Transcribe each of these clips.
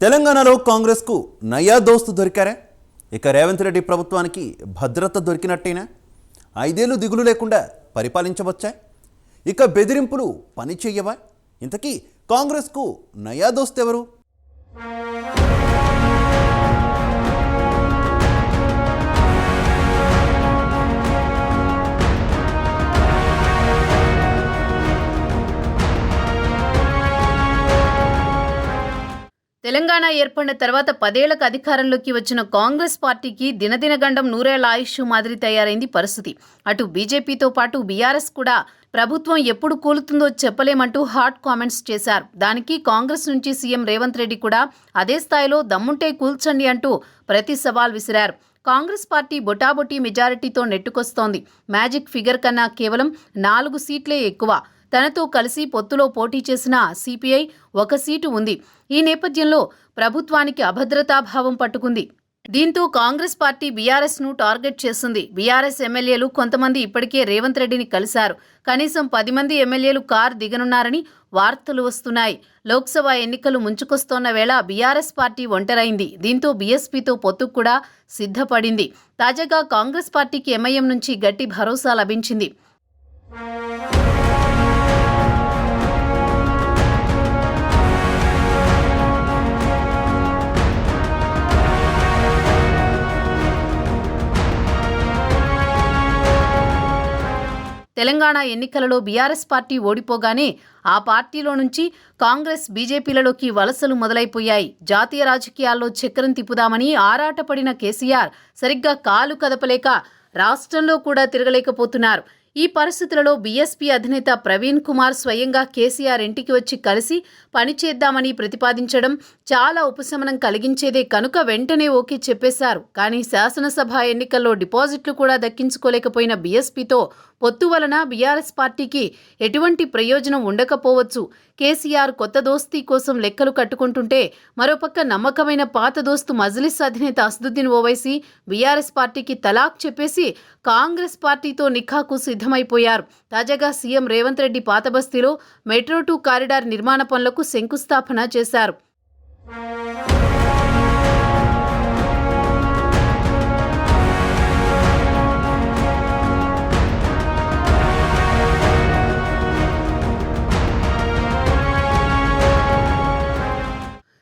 తెలంగాణలో కాంగ్రెస్కు నయా దోస్తు దొరికారా? ఇక రేవంత్ రెడ్డి ప్రభుత్వానికి భద్రత దొరికినట్టేనా? 5 ఏళ్లు దిగులు లేకుండా పరిపాలించవచ్చా? ఇక బెదిరింపులు పని చెయ్యవా? ఇంతకీ కాంగ్రెస్కు నయా దోస్తు ఎవరు? తెలంగాణ ఏర్పడిన తర్వాత 10 ఏళ్లకు అధికారంలోకి వచ్చిన కాంగ్రెస్ పార్టీకి దినదిన గండం నూరేళ్ల ఆయుష్ మాదిరి తయారైంది పరిస్థితి. అటు బీజేపీతో పాటు బీఆర్ఎస్ కూడా ప్రభుత్వం ఎప్పుడు కూలుతుందో చెప్పలేమంటూ హాట్ కామెంట్స్ చేశారు. దానికి కాంగ్రెస్ నుంచి సీఎం రేవంత్ రెడ్డి కూడా అదే స్థాయిలో దమ్ముంటే కూల్చండి అంటూ ప్రతి సవాల్ విసిరారు. కాంగ్రెస్ పార్టీ బొటాబొటీ మెజారిటీతో నెట్టుకొస్తోంది. మ్యాజిక్ ఫిగర్ కన్నా కేవలం 4 సీట్లే ఎక్కువ. తనతో కలిసి పొత్తులో పోటీ చేసిన సిపిఐ 1 సీటు ఉంది. ఈ నేపథ్యంలో ప్రభుత్వానికి అభద్రతాభావం పట్టుకుంది. దీంతో కాంగ్రెస్ పార్టీ బీఆర్ఎస్ను టార్గెట్ చేసింది. బీఆర్ఎస్ ఎమ్మెల్యేలు కొంతమంది ఇప్పటికే రేవంత్ రెడ్డిని కలిశారు. కనీసం 10 మంది ఎమ్మెల్యేలు కారు దిగనున్నారని వార్తలు వస్తున్నాయి. లోక్సభ ఎన్నికలు ముంచుకొస్తోన్న వేళ బీఆర్ఎస్ పార్టీ ఒంటరైంది. దీంతో బీఎస్పీతో పొత్తుకు కూడా సిద్ధపడింది. తాజాగా కాంగ్రెస్ పార్టీకి ఎంఐఎం నుంచి గట్టి భరోసా లభించింది. తెలంగాణ ఎన్నికలలో బీఆర్ఎస్ పార్టీ ఓడిపోగానే ఆ పార్టీలో నుంచి కాంగ్రెస్ బీజేపీలలోకి వలసలు మొదలైపోయాయి. జాతీయ రాజకీయాల్లో చక్రం తిప్పుదామని ఆరాటపడిన కేసీఆర్ సరిగ్గా కాలు కదపలేక రాష్ట్రంలో కూడా తిరగలేకపోతున్నారు. ఈ పరిస్థితులలో బీఎస్పీ అధినేత ప్రవీణ్ కుమార్ స్వయంగా కేసీఆర్ ఇంటికి వచ్చి కలిసి పనిచేద్దామని ప్రతిపాదించడం చాలా ఉపశమనం కలిగించేదే కనుక వెంటనే ఓకే చెప్పేశారు. కానీ శాసనసభ ఎన్నికల్లో డిపాజిట్లు కూడా దక్కించుకోలేకపోయిన బీఎస్పీతో పొత్తు వలన బీఆర్ఎస్ పార్టీకి ఎటువంటి ప్రయోజనం ఉండకపోవచ్చు. కేసీఆర్ కొత్త దోస్తీ కోసం లెక్కలు కట్టుకుంటుంటే మరోపక్క నమ్మకమైన పాత దోస్తు మజ్లిస్ అధినేత అసదుద్దీన్ ఓవైసీ బీఆర్ఎస్ పార్టీకి తలాక్ చెప్పేసి కాంగ్రెస్ పార్టీతో నిఖాకు సిద్ధమైపోయారు. తాజాగా సీఎం రేవంత్ రెడ్డి పాతబస్తీలో మెట్రో 2 కారిడార్ నిర్మాణ పనులకు శంకుస్థాపన చేశారు.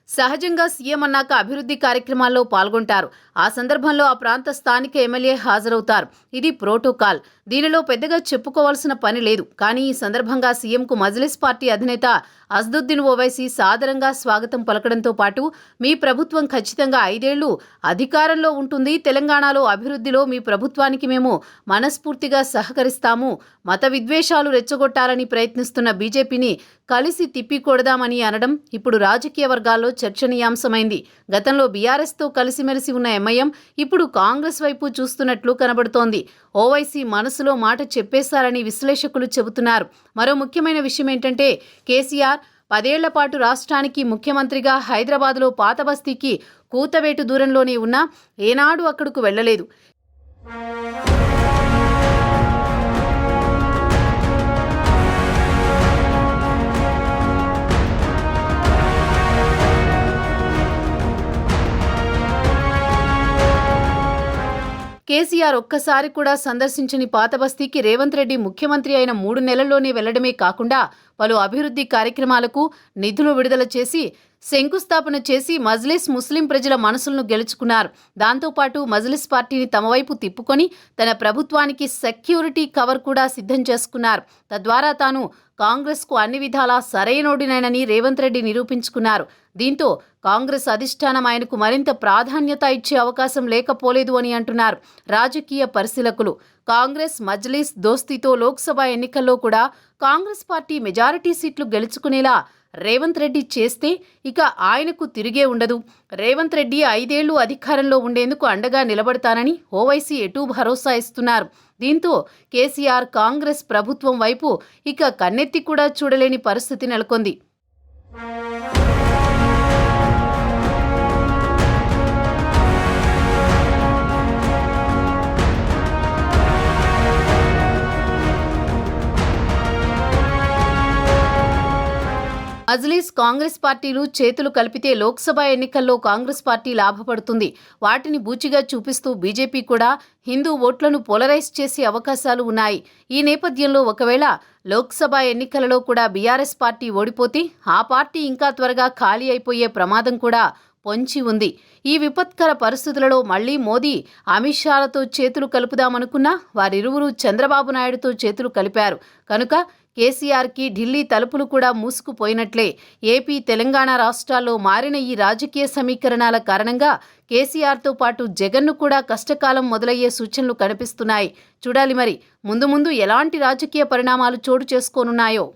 సహజంగా సీఎం అన్నాక అభివృద్ధి కార్యక్రమాల్లో పాల్గొంటారు. ఆ సందర్భంలో ఆ ప్రాంత స్థానిక ఎమ్మెల్యే హాజరవుతారు. ఇది ప్రోటోకాల్. దీనిలో పెద్దగా చెప్పుకోవాల్సిన పని లేదు. కానీ ఈ సందర్భంగా సీఎంకు మజ్లిస్ పార్టీ అధినేత అసదుద్దీన్ ఓవైసీ సాదరంగా స్వాగతం పలకడంతో పాటు మీ ప్రభుత్వం ఖచ్చితంగా 5 ఏళ్లు అధికారంలో ఉంటుంది. తెలంగాణలో అభివృద్ధిలో మీ ప్రభుత్వానికి మేము మనస్ఫూర్తిగా సహకరిస్తాము. మత విద్వేషాలు రెచ్చగొట్టాలని ప్రయత్నిస్తున్న బీజేపీని కలిసి తిప్పికొడదామని అనడం ఇప్పుడు రాజకీయ వర్గాల్లో చర్చనీయాంశమైంది. గతంలో బీఆర్ఎస్తో కలిసిమెలిసి ఉన్న ఎంఐఎం ఇప్పుడు కాంగ్రెస్ వైపు చూస్తున్నట్లు కనబడుతోంది. ఓవైసీ మనసులో మాట చెప్పేశారని విశ్లేషకులు చెబుతున్నారు. మరో ముఖ్యమైన విషయం ఏంటంటే కేసీఆర్ 10 ఏళ్ల పాటు రాష్ట్రానికి ముఖ్యమంత్రిగా హైదరాబాద్లో పాతబస్తీకి కూతవేటు దూరంలోనే ఉన్నా ఏనాడు అక్కడకు వెళ్లలేదు. కేసీఆర్ ఒక్కసారి కూడా సందర్శించని పాతబస్తీకి రేవంత్ రెడ్డి ముఖ్యమంత్రి అయిన 3 నెలల్లోనే వెళ్లడమే కాకుండా పలు అభివృద్ధి కార్యక్రమాలకు నిధులు విడుదల చేసి శంకుస్థాపన చేసి మజ్లిస్ ముస్లిం ప్రజల మనసులను గెలుచుకున్నారు. దాంతోపాటు మజ్లిస్ పార్టీని తమ వైపు తిప్పుకొని తన ప్రభుత్వానికి సెక్యూరిటీ కవర్ కూడా సిద్ధం చేసుకున్నారు. తద్వారా తాను కాంగ్రెస్కు అన్ని విధాలా సరైనోడినని రేవంత్ రెడ్డి నిరూపించుకున్నారు. దీంతో కాంగ్రెస్ అధిష్టానం ఆయనకు మరింత ప్రాధాన్యత ఇచ్చే అవకాశం లేకపోలేదు అని అంటున్నారు రాజకీయ పరిశీలకులు. కాంగ్రెస్ మజ్లిస్ దోస్తీతో లోక్సభ ఎన్నికల్లో కూడా కాంగ్రెస్ పార్టీ మెజారిటీ సీట్లు గెలుచుకునేలా రేవంత్ రెడ్డి చేస్తే ఇక ఆయనకు తిరిగే ఉండదు. రేవంత్ రెడ్డి 5 ఏళ్లు అధికారంలో ఉండేందుకు అండగా నిలబడతానని ఓవైసీ ఎటూ భరోసా ఇస్తున్నారు. దీంతో కేసీఆర్ కాంగ్రెస్ ప్రభుత్వం వైపు ఇక కన్నెత్తి కూడా చూడలేని పరిస్థితి నెలకొంది. మజ్లీస్ కాంగ్రెస్ పార్టీలు చేతులు కలిపితే లోక్సభ ఎన్నికల్లో కాంగ్రెస్ పార్టీ లాభపడుతుంది. వాటిని బూచిగా చూపిస్తూ బీజేపీ కూడా హిందూ ఓట్లను పోలరైజ్ చేసే అవకాశాలు ఉన్నాయి. ఈ నేపథ్యంలో ఒకవేళ లోక్సభ ఎన్నికలలో కూడా బీఆర్ఎస్ పార్టీ ఓడిపోతే ఆ పార్టీ ఇంకా త్వరగా ఖాళీ అయిపోయే ప్రమాదం కూడా పొంచి ఉంది. ఈ విపత్కర పరిస్థితులలో మళ్లీ మోదీ అమిత్ షాలతో చేతులు కలుపుదామనుకున్నా వారిరువురు చంద్రబాబు నాయుడుతో చేతులు కలిపారు కనుక కేసీఆర్కి ఢిల్లీ తలుపులు కూడా మూసుకుపోయినట్లే. ఏపీ, తెలంగాణ రాష్ట్రాల్లో మారిన ఈ రాజకీయ సమీకరణాల కారణంగా కేసీఆర్తో పాటు జగన్ను కూడా కష్టకాలం మొదలయ్యే సూచనలు కనిపిస్తున్నాయి. చూడాలి మరి ముందు ముందు ఎలాంటి రాజకీయ పరిణామాలు చోటు చేసుకోనున్నాయో.